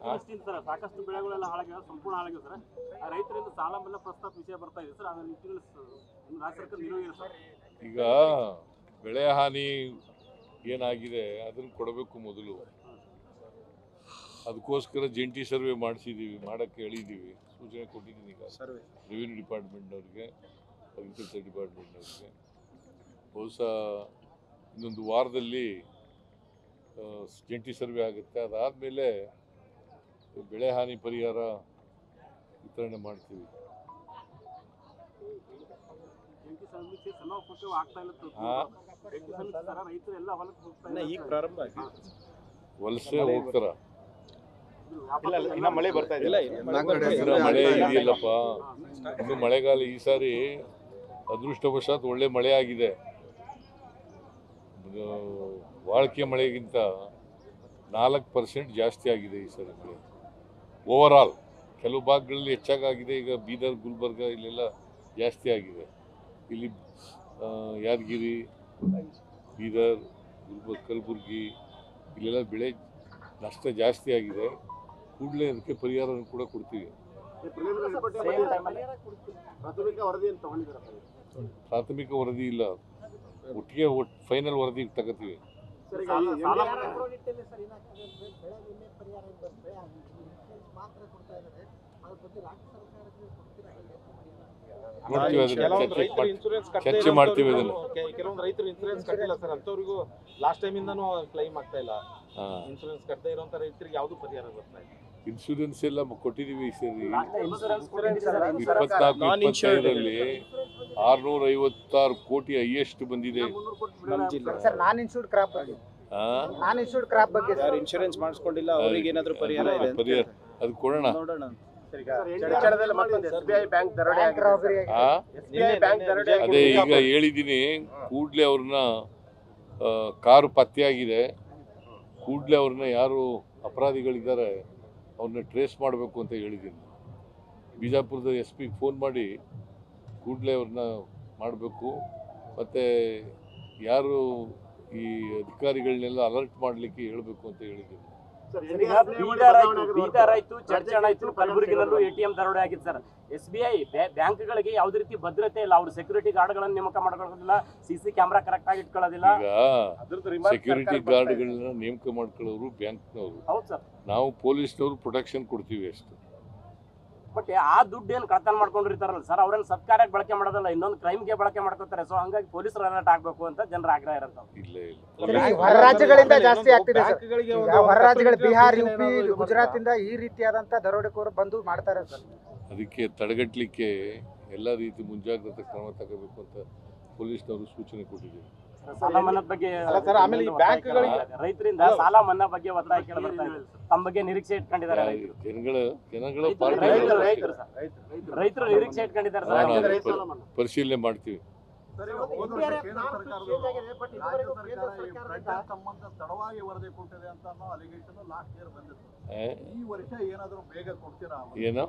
ಅತಿವೃಷ್ಟಿಯಿಂದ ಸರ್ ಸಾಕಷ್ಟು ಬೆಳೆಗಳೆಲ್ಲ ಹಾಳಾಗಿವೆ, ಸಂಪೂರ್ಣ ಹಾಳಾಗಿವೆ ಸರ್. ರೈತರಿಂದ ಸಾಲ ಮನ್ನಾ ಪ್ರಸ್ತಾಪ ವಿಷಯ ಬರ್ತಾ ಇದೆ ಸರ್. ಅದರ ನಿಟ್ಟಿನಲ್ಲಿ ರಾಜ್ಯ ಸರ್ಕಾರ ನಿಲುವಿಲ್ಲ ಸರ್. ಈಗ ಬೆಳೆ ಹಾನಿ ಏನಾಗಿದೆ ಅದನ್ನು ಕೊಡಬೇಕು ಮೊದಲು. ಅದಕ್ಕೋಸ್ಕರ ಜಂಟಿ ಸರ್ವೆ ಮಾಡಿಸಿದ್ದೀವಿ, ಮಾಡೋಕ್ಕೆ ಹೇಳಿದ್ದೀವಿ, ಸೂಚನೆ ಕೊಟ್ಟಿದ್ದೀನಿ. ಈಗ ರೆವಿನ್ಯೂ ಡಿಪಾರ್ಟ್ಮೆಂಟ್ನವ್ರಿಗೆ, ಅಗ್ರಿಕಲ್ಚರ್ ಡಿಪಾರ್ಟ್ಮೆಂಟ್ನವ್ರಿಗೆ ಬಹುಶಃ ಇನ್ನೊಂದು ವಾರದಲ್ಲಿ ಜಂಟಿ ಸರ್ವೆ ಆಗುತ್ತೆ. ಅದಾದಮೇಲೆ ಬೆಳೆ ಹಾನಿ ಪರಿಹಾರ ವಿತರಣೆ ಮಾಡ್ತೀವಿ. ವಲಸೆ ಹೋಗ್ತಾರ, ಮಳೆ ಬರ್ತಾ ಇಲ್ಲ, ಮಳೆ ಇದೆಯಲ್ಲಪ್ಪ. ಇನ್ನು ಮಳೆಗಾಲ ಈ ಸಾರಿ ಅದೃಷ್ಟವಶಾತ್ ಒಳ್ಳೆ ಮಳೆ ಆಗಿದೆ. ವಾಳಿಕೆ ಮಳೆಗಿಂತ 4% ಜಾಸ್ತಿ ಆಗಿದೆ ಈ ಸಾರಿ ಮಳೆ. ಓವರ್ ಆಲ್ ಕೆಲವು ಭಾಗಗಳಲ್ಲಿ ಹೆಚ್ಚಾಗಿದೆ. ಈಗ ಬೀದರ್, ಗುಲ್ಬರ್ಗ ಇಲ್ಲೆಲ್ಲ ಜಾಸ್ತಿ ಆಗಿದೆ. ಇಲ್ಲಿ ಯಾದಗಿರಿ, ಬೀದರ್, ಕಲಬುರ್ಗಿ ಇಲ್ಲೆಲ್ಲ ಬೆಳೆ ನಷ್ಟ ಜಾಸ್ತಿ ಆಗಿದೆ. ಕೂಡಲೇ ಅದಕ್ಕೆ ಪರಿಹಾರವನ್ನು ಕೂಡ ಕೊಡ್ತೀವಿ. ಪ್ರಾಥಮಿಕ ವರದಿ ಇಲ್ಲ, ಒಟ್ಟಿಗೆ ಫೈನಲ್ ವರದಿ ತಗೋತೀವಿ. ಚರ್ಚೆ ಮಾಡ್ತೀವಿ. ಕೆಲವೊಂದು ರೈತರು ಇನ್ಸೂರೆನ್ಸ್ ಕಟ್ಟಿಲ್ಲ ಸರ್, ಅಂತವರಿಗೂ ಲಾಸ್ಟ್ ಟೈಮ್ ಇಂದನೂ ಕ್ಲೈಮ್ ಆಗ್ತಾ ಇಲ್ಲ. ಇನ್ಸೂರೆನ್ಸ್ ಕಟ್ಟದೇ ಇರುವಂತ ರೈತರಿಗೆ ಯಾವ್ದು ಪರಿಹಾರ ಬರ್ತಾ ಇಲ್ಲ. ಇನ್ಸೂರೆನ್ಸ್ ಎಲ್ಲ ಕೊಟ್ಟಿದೀವಿ ಈ ಸರಿ. 24-25ರಲ್ಲಿ 656 ಕೋಟಿ ಹೈಯೆಸ್ಟ್ ಬಂದಿದೆ. ಇನ್ಶೂರೆನ್ಸ್ ಮಾಡಿಸ್ಕೊಂಡಿಲ್ಲ ಅವರಿಗೆ ಏನಾದ್ರು ಪರಿಹಾರ ಇದೆ? ಅದು ಕೊಡೋಣ. ಅದೇ ಈಗ ಹೇಳಿದ್ದೀನಿ, ಕೂಡಲೇ ಅವ್ರನ್ನ ಕಾರು ಪತ್ತೆಯಾಗಿದೆ, ಕೂಡಲೇ ಅವ್ರನ್ನ ಯಾರು ಅಪರಾಧಿಗಳಿದ್ದಾರೆ ಅವ್ರನ್ನ ಟ್ರೇಸ್ ಮಾಡಬೇಕು ಅಂತ ಹೇಳಿದ್ದೀನಿ. ಬಿಜಾಪುರದ SP ಫೋನ್ ಮಾಡಿ ಕೂಡಲೇ ಅವ್ರನ್ನ ಮಾಡಬೇಕು. ಮತ್ತು ಯಾರು ಈ ಅಧಿಕಾರಿಗಳನ್ನೆಲ್ಲ ಅಲರ್ಟ್ ಮಾಡಲಿಕ್ಕೆ ಹೇಳಬೇಕು ಅಂತ ಹೇಳಿದ್ದೀನಿ. ಬೀದರ್ ಆಯ್ತು, ಚರ್ಚಣ ಆಯ್ತು, ಕಲಬುರಗಿನಲ್ಲೂ ATM ದರೋಡೆ ಆಗಿದೆ ಸರ್. SBI ಬ್ಯಾಂಕ್ಗಳಿಗೆ ಯಾವುದೇ ರೀತಿ ಭದ್ರತೆ ಇಲ್ಲ. ಅವರು ಸೆಕ್ಯೂರಿಟಿ ಗಾರ್ಡ್ಗಳನ್ನು ನೇಮಕ ಮಾಡ್ಕೊಳ್ಳೋದಿಲ್ಲ, CC ಕ್ಯಾಮ್ರಾ ಕರೆಕ್ಟ್ ಆಗಿ ಇಟ್ಕೊಳ್ಳೋದಿಲ್ಲ. ಈಗ ಸೆಕ್ಯೂರಿಟಿ ಗಾರ್ಡ್ಗಳನ್ನ ನೇಮಕ ಮಾಡ್ಕೊಳ್ಳೋರು ಬ್ಯಾಂಕ್ನವರು. ಹೌದು ಸರ್. ನಾವು ಪೊಲೀಸ್ನವರು ಪ್ರೊಟೆಕ್ಷನ್ ಕೊಡ್ತೀವಿ ಅಷ್ಟು. ಬಟ್ ಆ ದುಡ್ಡು ಏನು ಕಳ್ತನ ಮಾಡ್ಕೊಂಡಿರ್ತಾರಲ್ಲ ಸರ್, ಅವ್ರನ್ನ ಸರ್ಕಾರಕ್ಕೆ ಬಳಕೆ ಮಾಡೋದಲ್ಲ, ಇನ್ನೊಂದು ಕ್ರೈಮ್ಗೆ ಬಳಕೆ ಮಾಡ್ಕೊತಾರೆ. ಸೊ ಹಂಗಾಗಿ ಪೊಲೀಸರು ಅಲರ್ಟ್ ಆಗ್ಬೇಕು ಅಂತ ಜನರ ಆಗ್ರಹ ಇರುತ್ತೆ. ಇಲ್ಲ ಹೊರ ರಾಜ್ಯಗಳಿಂದ ಜಾಸ್ತಿ ಆಗ್ತಿದೆ ಸರ್. ಹೊರ ರಾಜ್ಯಗಳು ಬಿಹಾರ್, UP, ಗುಜರಾತ್ ಇಂದ ಈ ರೀತಿಯಾದಂತ ದರೋಡೆಕೋರು ಬಂದು ಮಾಡ್ತಾರೆ ಸರ್. ಅದಕ್ಕೆ ತಡೆಗಟ್ಟಲಿಕ್ಕೆ ಎಲ್ಲ ರೀತಿ ಮುಂಜಾಗ್ರತಾ ಕ್ರಮ ತಗೋಬೇಕು ಅಂತ ಪೊಲೀಸ್ನವರು ಸೂಚನೆ ಕೊಟ್ಟಿದ್ದೀವಿ. ಸಾಲ ಮನ್ನಾ ಬಗ್ಗೆ ಆಮೇಲೆ ಈ ಬ್ಯಾಂಕ್ಗಳಿಗೆ ರೈತರಿಂದ ಸಾಲ ಮನ್ನಾ ಬಗ್ಗೆ ಒತ್ತಾಯ ಕೇಳಿ ಬರ್ತಾ ಇದೆ. ತಮ್ಮ ಬಗ್ಗೆ ನಿರೀಕ್ಷೆ ಇಟ್ಕೊಂಡಿದ್ದಾರೆ ರೈತರು ನಿರೀಕ್ಷೆ ಇಟ್ಕೊಂಡಿದ್ದಾರೆ. ಪರಿಶೀಲನೆ ಮಾಡ್ತೀವಿ. ಏನೋ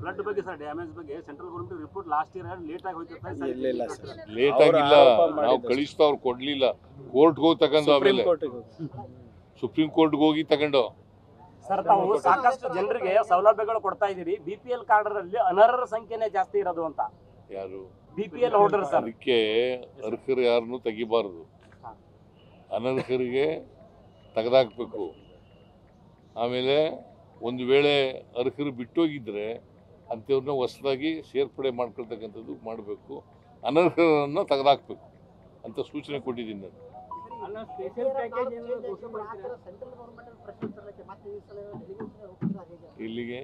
ಫ್ಲಡ್ ಬಗ್ಗೆ ಸರ್, ಡ್ಯಾಮೇಜ್ ಬಗ್ಗೆ central government report last year late ಆಗಿ ಹೋಯ್ತು. ಲೇಟ್ ಆಗಿಲ್ಲ, ನಾವು ಕಳಿಸ್ತಾ ಅವ್ರು ಕೊಡ್ಲಿಲ್ಲ. ಕೋರ್ಟ್ಗೆ ಹೋಗಿ ತಗೊಂಡು, ಆಮೇಲೆ ಸುಪ್ರೀಂ ಕೋರ್ಟ್ಗೆ ಹೋಗಿ ತಗೊಂಡು. ಸರ್, ತಾವು ಸಾಕಷ್ಟು ಜನರಿಗೆ ಸೌಲಭ್ಯಗಳು ಕೊಡ್ತಾ ಇದೀರಿ. BPL ಕಾರ್ಡ್ರಲ್ಲಿ ಅನರ್ಹರ ಸಂಖ್ಯೆನೇ ಜಾಸ್ತಿ ಇರೋದು ಅಂತ. ಯಾರು BPL ಹೋಲ್ಡರ್ ಸರ್? ಅದಕ್ಕೆ ಅರ್ಹರು ಯಾರನ್ನು ತೆಗಿಬಾರ್ದು, ಅನರ್ಹರಿಗೆ ತೆಗೆದಾಕ್ಬೇಕು. ಆಮೇಲೆ ಒಂದು ವೇಳೆ ಅರ್ಹರು ಬಿಟ್ಟೋಗಿದ್ರೆ ಅಂಥವ್ರನ್ನ ಹೊಸದಾಗಿ ಸೇರ್ಪಡೆ ಮಾಡ್ಕೊಳ್ತಕ್ಕಂಥದ್ದು ಮಾಡಬೇಕು. ಅನರ್ಹರನ್ನು ತೆಗೆದಾಕ್ಬೇಕು ಅಂತ ಸೂಚನೆ ಕೊಟ್ಟಿದ್ದೀನಿ ನಾನು. ಇಲ್ಲಿಗೆ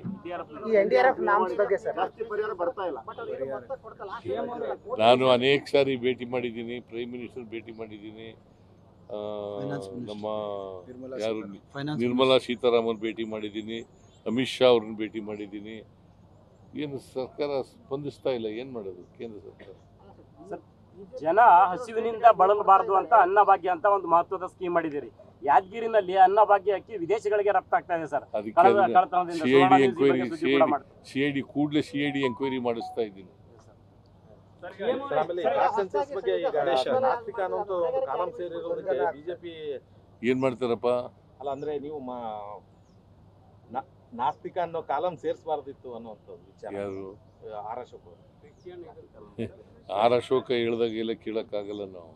ನಾನು ಅನೇಕ ಸಾರಿ ಭೇಟಿ ಮಾಡಿದ್ದೀನಿ, ಪ್ರೈಮ್ ಮಿನಿಸ್ಟರ್ ಭೇಟಿ ಮಾಡಿದ್ದೀನಿ, ನಮ್ಮ ಯಾರು ನಿರ್ಮಲಾ ಸೀತಾರಾಮನ್ ಭೇಟಿ ಮಾಡಿದ್ದೀನಿ, ಅಮಿತ್ ಶಾ ಅವ್ರನ್ನ ಭೇಟಿ ಮಾಡಿದ್ದೀನಿ. ಏನು ಸರ್ಕಾರ ಸ್ಪಂದಿಸ್ತಾ ಇಲ್ಲ, ಏನು ಮಾಡೋದು ಕೇಂದ್ರ ಸರ್ಕಾರ? ಜನ ಹಸಿವಿನಿಂದ ಬಳಲಬಾರದು ಅಂತ ಅನ್ನಭಾಗ್ಯ ಅಂತ ಒಂದು ಮಹತ್ವದ ಸ್ಕೀಮ್ ಮಾಡಿದಿರಿ. ಯಾದಗಿರಿನಲ್ಲಿ ಅನ್ನಭಾಗ್ಯ ಅಕ್ಕಿ ವಿದೇಶಗಳಿಗೆ ರಫ್ತಾಗ್ತಾ ಇದೆ ಸರ್. CID ಕೂಡಲೇ CID ಎಂಕ್ವೈರಿ ಮಾಡಿಸ್ತಾ ಇದ್ದೀನಿ. ಬಿಜೆಪಿ ಏನ್ ಮಾಡ್ತಾರಪ್ಪ? ಅಲ್ಲ ಅಂದ್ರೆ ನೀವು ನಾಸ್ತಿಕ ಅನ್ನೋ ಕಾಲಂ ಸೇರಿಸಬಾರ್ದಿತ್ತು ಅನ್ನುವಂಥದ್ದು ವಿಚಾರ. ಯಾರು ಆರ್ ಅಶೋಕ್ ಅವರು. ಆರ್ ಅಶೋಕ ಹೇಳ್ದಾಗೆಲ್ಲ ಕೇಳೋಕ್ಕಾಗಲ್ಲ ನಾವು.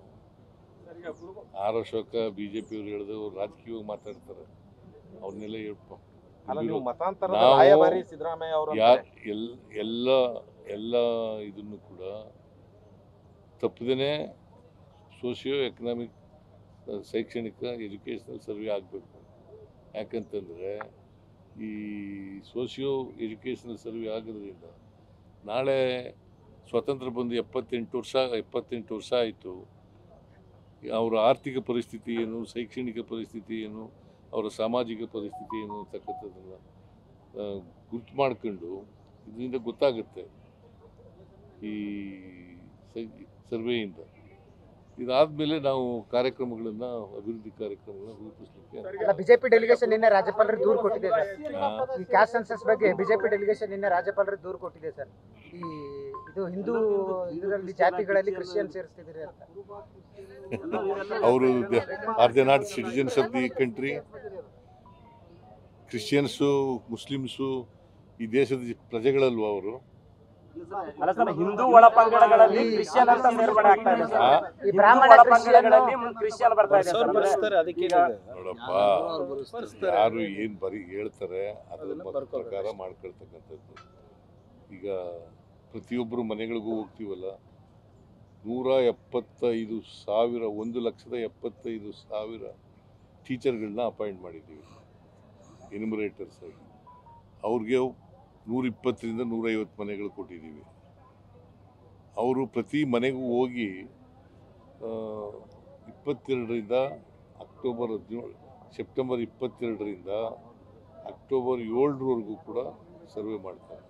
ಆರ್ ಅಶೋಕ ಬಿಜೆಪಿಯವ್ರು ಹೇಳಿದವರು ರಾಜಕೀಯವಾಗಿ ಮಾತಾಡ್ತಾರೆ, ಅವ್ರನ್ನೆಲ್ಲ ಹೇಳ್ಕೊ. ಅಲ್ಲ ನೀವು ಮತಾಂತರದ ನಾವು ರಾಯಭಾರಿ ಸಿದ್ದರಾಮಯ್ಯ ಅವರು ಎಲ್ಲ ಇದನ್ನು ಕೂಡ ತಪ್ಪದೇನೆ ಸೋಷಿಯೋ ಎಕನಾಮಿಕ್ ಶೈಕ್ಷಣಿಕ ಎಜುಕೇಷನಲ್ ಸರ್ವೆ ಆಗಬೇಕು. ಯಾಕಂತಂದರೆ ಈ ಸೋಷಿಯೋ ಎಜುಕೇಷನಲ್ ಸರ್ವೆ ಆಗೋದ್ರಿಂದ ನಾಳೆ ಸ್ವಾತಂತ್ರ್ಯ ಬಂದು 78 ವರ್ಷ ಆಯಿತು. ಅವರ ಆರ್ಥಿಕ ಪರಿಸ್ಥಿತಿ ಏನು, ಶೈಕ್ಷಣಿಕ ಪರಿಸ್ಥಿತಿ ಏನು, ಅವರ ಸಾಮಾಜಿಕ ಪರಿಸ್ಥಿತಿ ಏನು ಅಂತಕ್ಕಂಥದ್ದನ್ನು ಗುರ್ತು ಮಾಡ್ಕೊಂಡು ಇದರಿಂದ ಗೊತ್ತಾಗುತ್ತೆ ಈ ಸರ್ವೆಯಿಂದ. ಇದಾದ್ಮೇಲೆ ನಾವು ಕಾರ್ಯಕ್ರಮಗಳನ್ನು, ಅಭಿವೃದ್ಧಿ ಕಾರ್ಯಕ್ರಮಗಳನ್ನ ರೂಪಿಸಲಿಕ್ಕೆ. ಬಿಜೆಪಿ ಡೆಲಿಗೇಷನ್ ನಿನ್ನೆ ರಾಜ್ಯಪಾಲರಿಗೆ ದೂರು ಕೊಟ್ಟಿದೆ ಸರ್. ಈ ಕ್ಯಾಸ್ಟ್ ಸೆನ್ಸಸ್ ಬಗ್ಗೆ ಬಿಜೆಪಿ ಡೆಲಿಗೇಷನ್ ನಿನ್ನೆ ರಾಜ್ಯಪಾಲರಿಗೆ ದೂರು ಕೊಟ್ಟಿದೆ ಸರ್. ಇದು ಹಿಂದೂ ಇದರಲ್ಲಿ ಜಾತಿಗಳಲ್ಲಿ ಕ್ರಿಶ್ಚಿಯನ್ ಸೇರಿಸ್ತಿದ್ದೀರಿ ಅಂತ. ಅವರು are they not citizens of the country? Christians, Muslims ಈ ದೇಶದ ಪ್ರಜೆಗಳಲ್ವ ಅವರು? ಅಲ್ಲ ಸರ್, ಹಿಂದೂ ಒಳಪಂಗಡಗಳಲ್ಲಿ ಕ್ರಿಶ್ಚಿಯನ್ ಅಂತ ಸೇರ್ಪಡೆ ಆಗ್ತಾ ಇದೆ ಸರ್. ಈ ಬ್ರಾಹ್ಮಣ ಒಳಪಂಗಡಗಳಲ್ಲಿ ಕ್ರಿಶ್ಚಿಯನ್ ಬರ್ತಾ ಇದೆ ಸರ್. ನೋಡಪ್ಪ, ಯಾರು ಏನು ಬರೀ ಹೇಳ್ತಾರೆ ಅದರ ಪ್ರಕಾರ ಮಾಡ್ಕೊಳ್ತಕ್ಕಂಥದ್ದು. ಈಗ ಪ್ರತಿಯೊಬ್ಬರು ಮನೆಗಳಿಗೂ ಹೋಗ್ತೀವಲ್ಲ, 175,000 1,75,000 ಟೀಚರ್ಗಳನ್ನ ಅಪಾಯಿಂಟ್ ಮಾಡಿದ್ದೀವಿ ಎನ್ಯುಮರೇಟರ್ಸ್ ಆಗಿ. ಅವ್ರಿಗೆ 120ರಿಂದ 150 ಮನೆಗಳು ಕೊಟ್ಟಿದ್ದೀವಿ. ಅವರು ಪ್ರತಿ ಮನೆಗೂ ಹೋಗಿ 22ರಿಂದ ಸೆಪ್ಟೆಂಬರ್ 22ರಿಂದ ಅಕ್ಟೋಬರ್ 7ರವರೆಗೂ ಕೂಡ ಸರ್ವೆ ಮಾಡ್ತಾರೆ.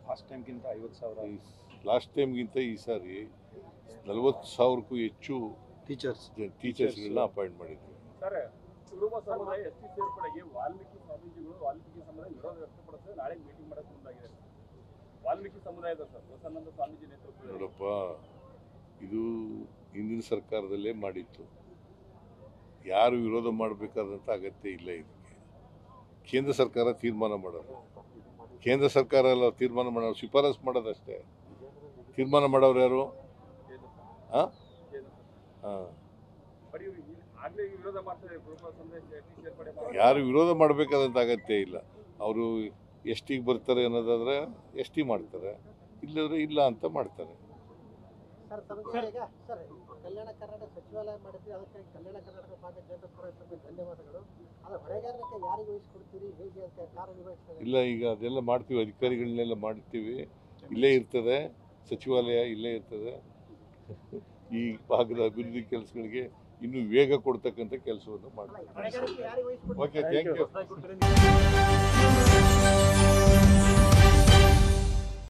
ಲಾಸ್ಟ್ ಟೈಮ್ಗಿಂತ ಈ ಸಾರಿ 40,000ಕ್ಕೂ ಹೆಚ್ಚು ಟೀಚರ್ಸ್ಗಳನ್ನ ಅಪಾಯಿಂಟ್ ಮಾಡಿದ್ದೀವಿ. ಕುರುಬ ಸಮುದಾಯ ಎಸ್ಟಿ ಸೇರ್ಪಡೆಗೆ ವಾಲ್ಮೀಕಿ ಸ್ವಾಮೀಜಿಗಳು ವಾಲ್ಮೀಕಿ ಸಮುದಾಯ ವಿರೋಧ ವ್ಯಕ್ತಪಡಿಸಿದ್ರೆ ನಾಳೆ ಮೀಟಿಂಗ್ ಮಾಡಕ್ಕೆ ಮುಂದಾಗಿದೆ. ವಾಲ್ಮೀಕಿ ಸಮುದಾಯದ ಸರ್ ಬಸವನಂದ ಸ್ವಾಮೀಜಿ ನೇತೃತ್ವದಲ್ಲಿ. ನೋಡಪ್ಪ, ಇದು ಹಿಂದಿನ ಸರ್ಕಾರದಲ್ಲೇ ಮಾಡಿತ್ತು. ಯಾರು ವಿರೋಧ ಮಾಡಬೇಕಾದಂಥ ಅಗತ್ಯ ಇಲ್ಲ. ಇದಕ್ಕೆ ಕೇಂದ್ರ ಸರ್ಕಾರ ತೀರ್ಮಾನ ಮಾಡೋದು. ಕೇಂದ್ರ ಸರ್ಕಾರ ಎಲ್ಲ ತೀರ್ಮಾನ ಮಾಡೋರು, ಶಿಫಾರಸು ಮಾಡೋದಷ್ಟೇ. ತೀರ್ಮಾನ ಮಾಡೋರು ಯಾರು? ಹಾಂ ಹಾಂ ಯಾರು ವಿರೋಧ ಮಾಡಬೇಕಾದಂಥ ಅಗತ್ಯ ಇಲ್ಲ. ಅವರು ಎಷ್ಟಿಗೆ ಬರ್ತಾರೆ ಅನ್ನೋದಾದರೆ ಎಷ್ಟಿ ಮಾಡ್ತಾರೆ, ಇಲ್ಲದ್ರೆ ಇಲ್ಲ ಅಂತ ಮಾಡ್ತಾರೆ. ಕಲ್ಯಾಣ ಕರ್ನಾಟಕ ಸಚಿವಾಲಯ ಮಾಡಿದ್ವಿ, ಅದಕ್ಕೆ ಕಲ್ಯಾಣ ಕರ್ನಾಟಕ ಭಾಗ ಜಯಂತಪುರ ಧನ್ಯವಾದಗಳು. ಆದರೆ ಹೊಣೆಗಾರಿಕೆ ಯಾರಿಗೆ ವಹಿಸ್ಕೊಡ್ತೀರಿ, ಹೇಗೆ ಅಂತ ಕಾರ್ಯನಿರ್ವಹಿಸ್ತಾರೆ? ಇಲ್ಲ, ಈಗ ಅದೆಲ್ಲ ಮಾಡ್ತೀವಿ, ಅಧಿಕಾರಿಗಳನ್ನೆಲ್ಲ ಮಾಡ್ತೀವಿ. ಇಲ್ಲೇ ಇರ್ತದೆ ಸಚಿವಾಲಯ, ಇಲ್ಲೇ ಇರ್ತದೆ. ಈ ಭಾಗದ ಅಭಿವೃದ್ಧಿ ಕೆಲಸಗಳಿಗೆ ಇನ್ನೂ ವೇಗ ಕೊಡ್ತಕ್ಕಂಥ ಕೆಲಸವನ್ನು ಮಾಡ್ತೀವಿ. Okay, thank you.